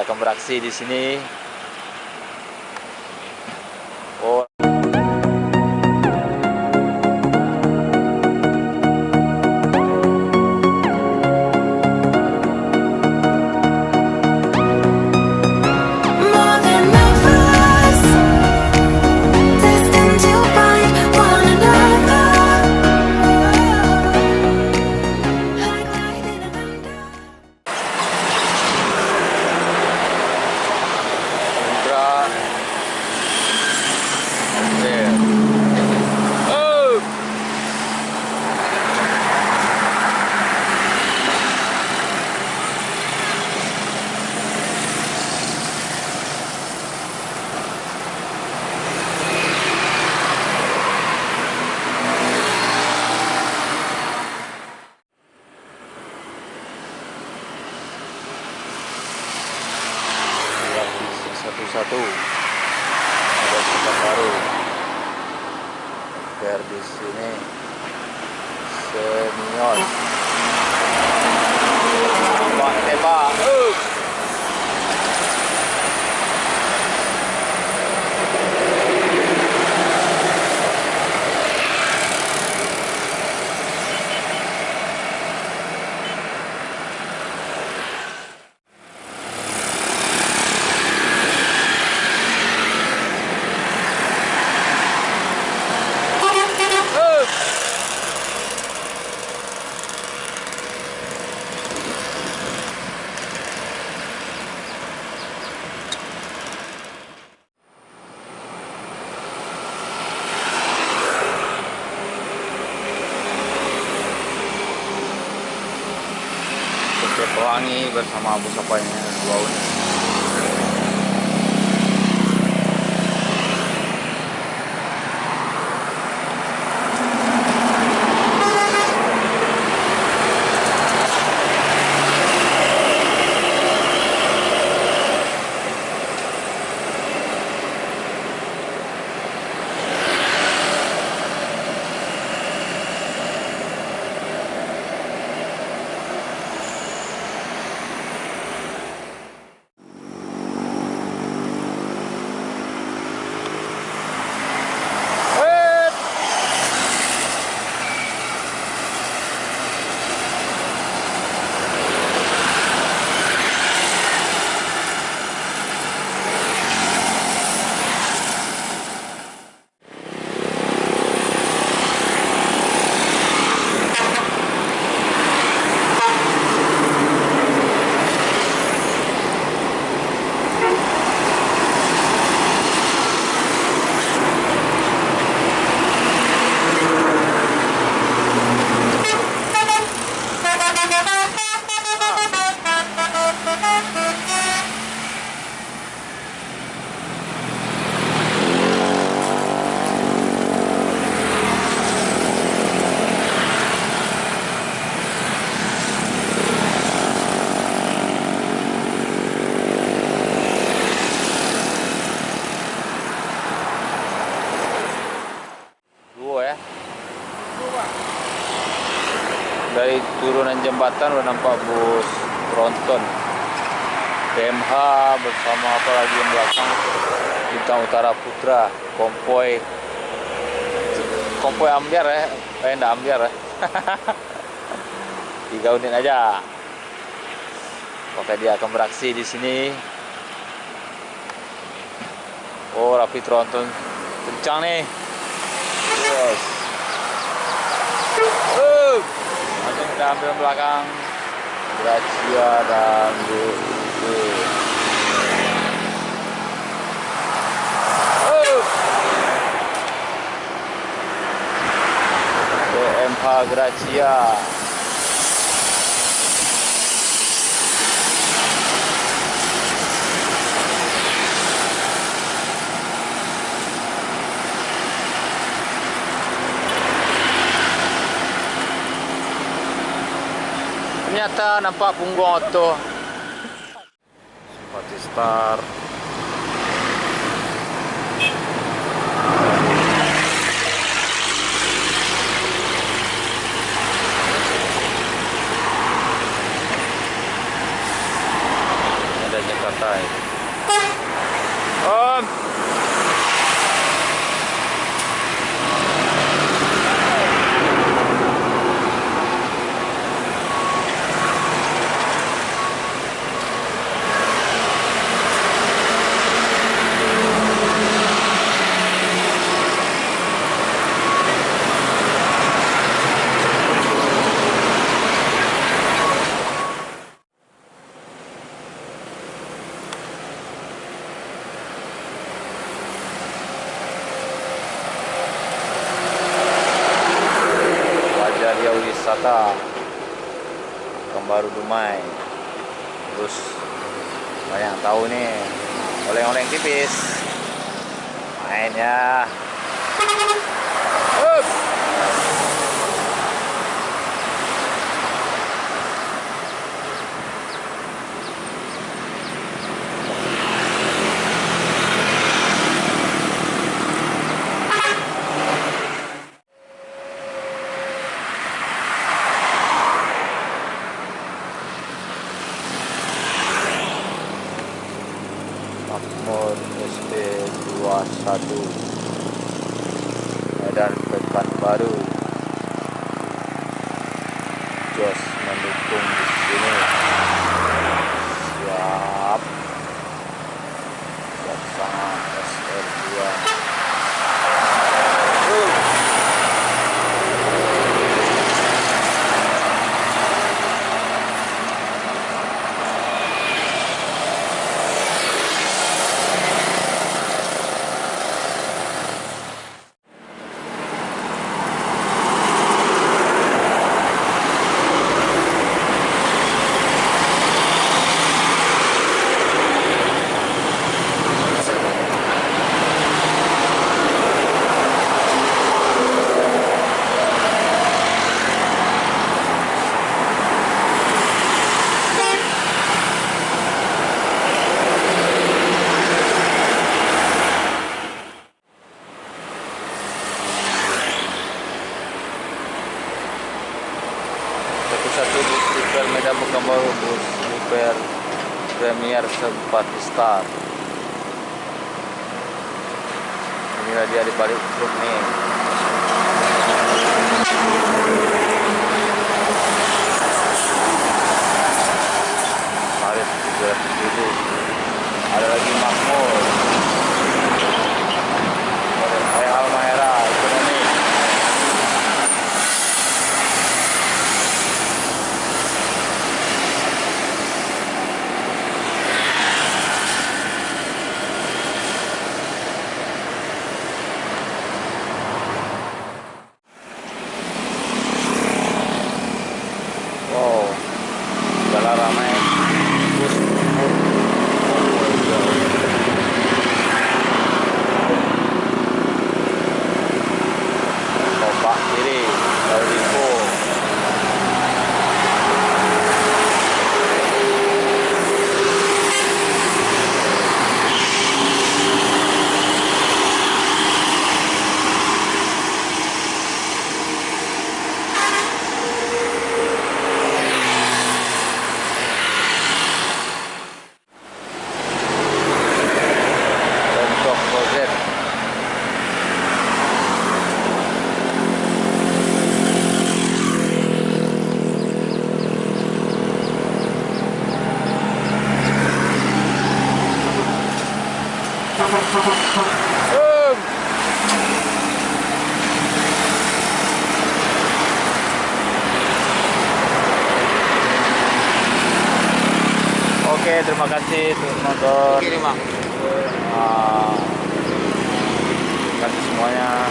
akan beraksi di sini. Oh. Satu ada tempat baru biar di sini senior tembak. Pelangi bersama Abu Sapanya dua unit. Dari turunan jembatan udah nampak bus tronton BMH bersama apa lagi yang belakang, Bintang Utara Putra, konvoy ambiar ya, enggak ambiar ya. 3 unit aja. Maka dia akan beraksi di sini. Oh, Rapi tronton kencang nih. Yes. Langsung kita ambil belakang Gracia dan BMH Gracia. Ternyata nampak punggung auto. Seperti Star. Ada Jakarta. wisata Pekanbaru Dumai. Terus banyak tahu nih oleng-oleng tipis mainnya. Up. Makmur SD 21 Medan Pekanbaru. Jos mendukung di sini. Siap. Bersama SR2. Satu bus Super Medan Pekanbaru, bus Super Premier sempat start. Inilah dia di balik truk nih. Tarif 300.000. Ada lagi Makmur. Model Almahera ekonomi. Ramai bus topak kiri dari Lipo. Oke, terima kasih untuk nonton. Terima kasih semuanya.